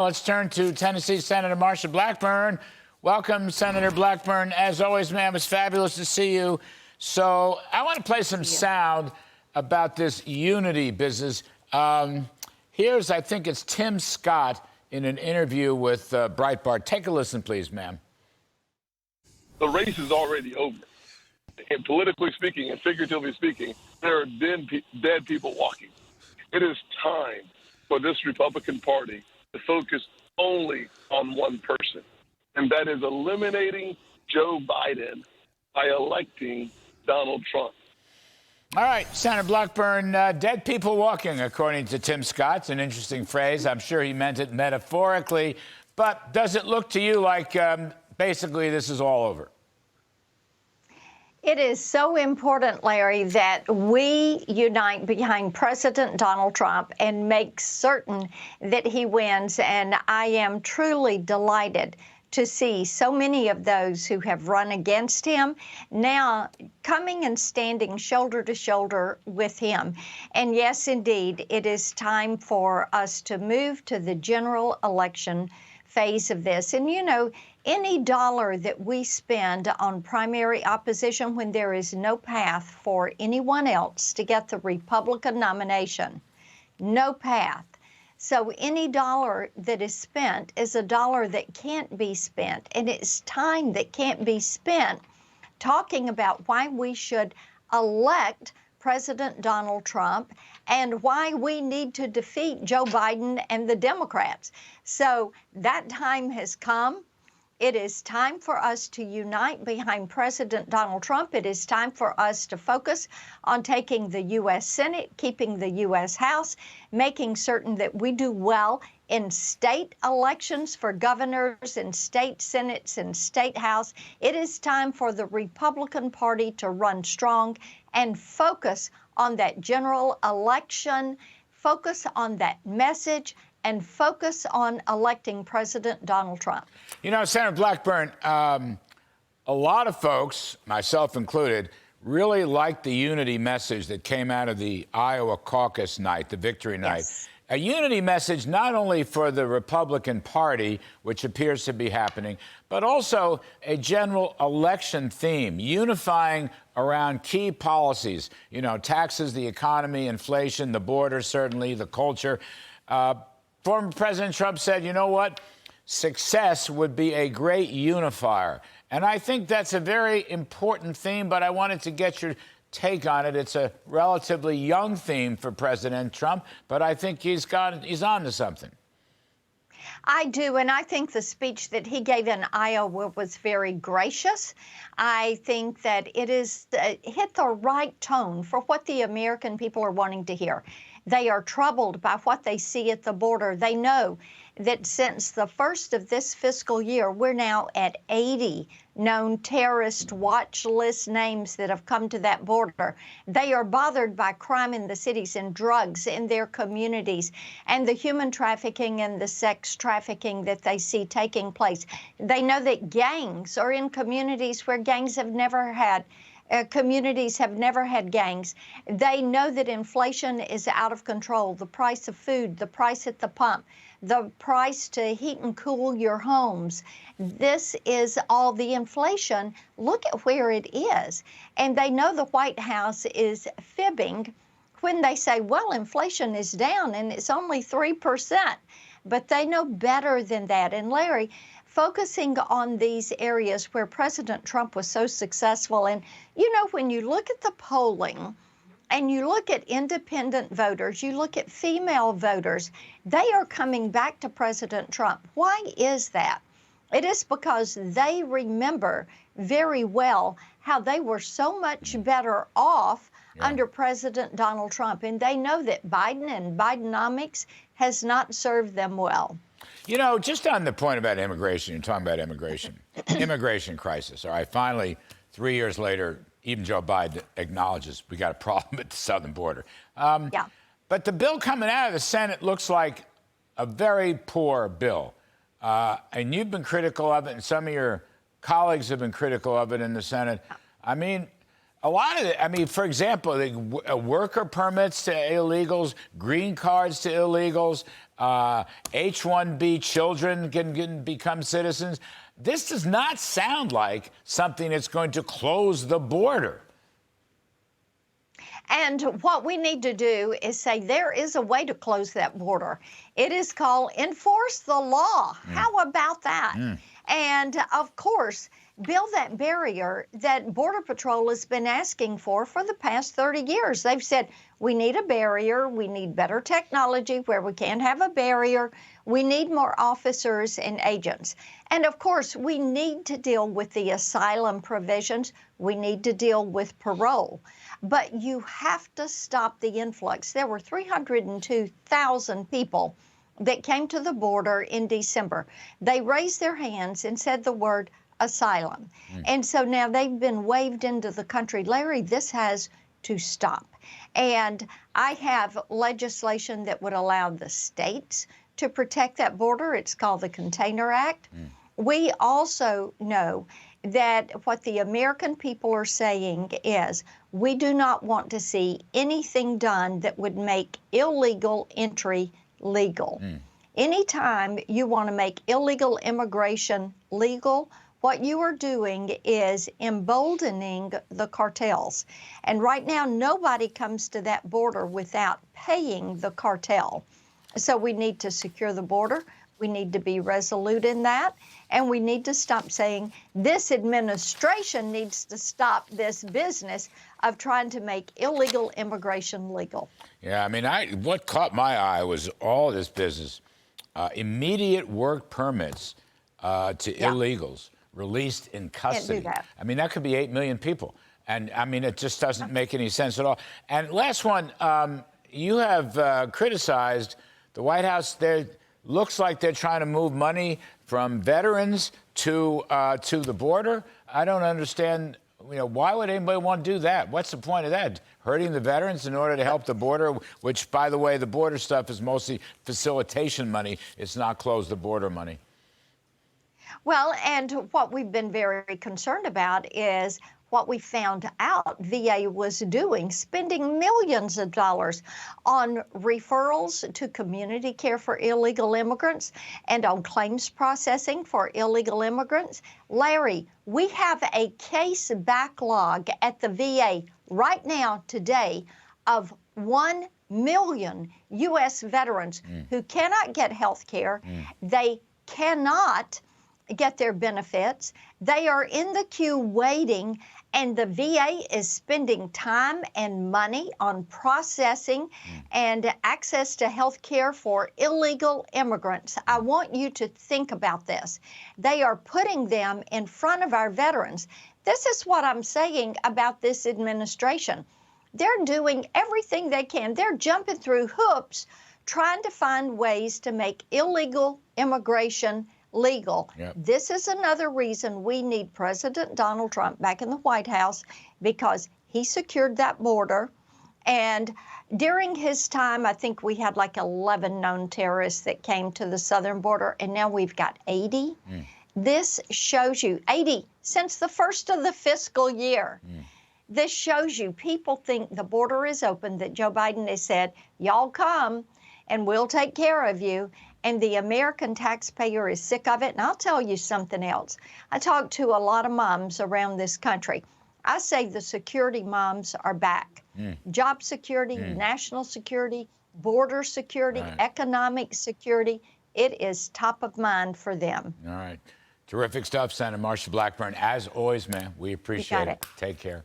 Let's turn to Tennessee Senator Marsha Blackburn. Welcome, Senator Blackburn. As always, ma'am, it's fabulous to see you. So I want to play some sound about this unity business. Here's, I think it's Tim Scott in an interview with Breitbart. Take a listen, please, ma'am. The race is already over. And politically speaking and figuratively speaking, there are dead people walking. It is time for this Republican Party to focus only on one person, and that is eliminating Joe Biden by electing Donald Trump. All right, Senator Blackburn, dead people walking, according to Tim Scott. It's an interesting phrase. I'm sure he meant it metaphorically. But does it look to you like basically this is all over? It is so important, Larry, that we unite behind President Donald Trump and make certain that he wins. And I am truly delighted to see so many of those who have run against him now coming and standing shoulder to shoulder with him. And yes, indeed, it is time for us to move to the general election phase of this. And, you know, any dollar that we spend on primary opposition when there is no path for anyone else to get the Republican nomination, no path. So any dollar that is spent is a dollar that can't be spent, and it's time that can't be spent talking about why we should elect President Donald Trump and why we need to defeat Joe Biden and the Democrats. So that time has come. It is time for us to unite behind President Donald Trump. It is time for us to focus on taking the U.S. Senate, keeping the U.S. House, making certain that we do well in state elections for governors and state senates and state house. It is time for the Republican Party to run strong and focus on that general election, focus on that message, and focus on electing President Donald Trump. You know, Senator Blackburn, a lot of folks, myself included, really liked the unity message that came out of the Iowa caucus night, the victory night. Yes. A unity message not only for the Republican Party, which appears to be happening, but also a general election theme, unifying around key policies, you know, taxes, the economy, inflation, the border, certainly, the culture. Former President Trump said, you know what, success would be a great unifier. And I think that's a very important theme, but I wanted to get your take on it. It's a relatively young theme for President Trump, but I think he's on to something. I do, and I think the speech that he gave in Iowa was very gracious. I think that it is hit the right tone for what the American people are wanting to hear. They are troubled by what they see at the border. They know that since the first of this fiscal year, we're now at 80 known terrorist watch list names that have come to that border. They are bothered by crime in the cities and drugs in their communities and the human trafficking and the sex trafficking that they see taking place. They know that gangs are in communities where gangs have never had communities have never had gangs. They know that inflation is out of control. The price of food, the price at the pump, the price to heat and cool your homes. This is all the inflation. Look at where it is. And they know the White House is fibbing when they say, well, inflation is down and it's only 3%. But they know better than that. And Larry, focusing on these areas where President Trump was so successful. And, you know, when you look at the polling and you look at independent voters, you look at female voters, they are coming back to President Trump. Why is that? It is because they remember very well how they were so much better off under President Donald Trump. And they know that Biden and Bidenomics has not served them well. You know, just on the point about immigration, you're talking about immigration, immigration crisis. All right, finally, 3 years later, even Joe Biden acknowledges we got a problem at the southern border. But the bill coming out of the Senate looks like a very poor bill. And you've been critical of it, and some of your colleagues have been critical of it in the Senate. I mean, a lot of it, I mean, for example, the worker permits to illegals, green cards to illegals, H-1B children can become citizens. This does not sound like something that's going to close the border. And what we need to do is say there is a way to close that border. It is called enforce the law. How about that? And of course, build that barrier that Border Patrol has been asking for the past 30 years. They've said, we need a barrier, we need better technology where we can't have a barrier, we need more officers and agents. And of course, we need to deal with the asylum provisions, we need to deal with parole. But you have to stop the influx. There were 302,000 people that came to the border in December. They raised their hands and said the word asylum. And so now they've been waved into the country. Larry, this has to stop. And I have legislation that would allow the states to protect that border. It's called the Container Act. We also know that what the American people are saying is we do not want to see anything done that would make illegal entry legal. Anytime you want to make illegal immigration legal, what you are doing is emboldening the cartels. And right now, nobody comes to that border without paying the cartel. So we need to secure the border. We need to be resolute in that. And we need to stop saying this administration needs to stop this business of trying to make illegal immigration legal. Yeah, I mean, what caught my eye was all this business. Immediate work permits to illegals released in custody. Can't do that. I mean, that could be 8 million people. And I mean, it just doesn't make any sense at all. And last one, you have criticized the White House. There looks like they're trying to move money from veterans to the border. I don't understand. You know, why would anybody want to do that? What's the point of that? Hurting the veterans in order to help the border, which, by the way, the border stuff is mostly facilitation money. It's not close the border money. Well, and what we've been very concerned about is what we found out VA was doing, spending millions of dollars on referrals to community care for illegal immigrants and on claims processing for illegal immigrants. Larry, we have a case backlog at the VA right now today of 1 million U.S. veterans who cannot get health care. They cannot get their benefits. They are in the queue waiting, and the VA is spending time and money on processing and access to health care for illegal immigrants. I want you to think about this. They are putting them in front of our veterans. This is what I'm saying about this administration. They're doing everything they can. They're jumping through hoops trying to find ways to make illegal immigration legal. Yep. This is another reason we need President Donald Trump back in the White House, because he secured that border. And during his time, I think we had like 11 known terrorists that came to the southern border, and now we've got 80. This shows you 80 since the first of the fiscal year. This shows you people think the border is open, that Joe Biden has said, y'all come and we'll take care of you. And the American taxpayer is sick of it. And I'll tell you something else. I talk to a lot of moms around this country. I say the security moms are back. Job security, national security, border security, economic security. It is top of mind for them. All right. Terrific stuff, Senator Marsha Blackburn. As always, man, we appreciate it. Take care.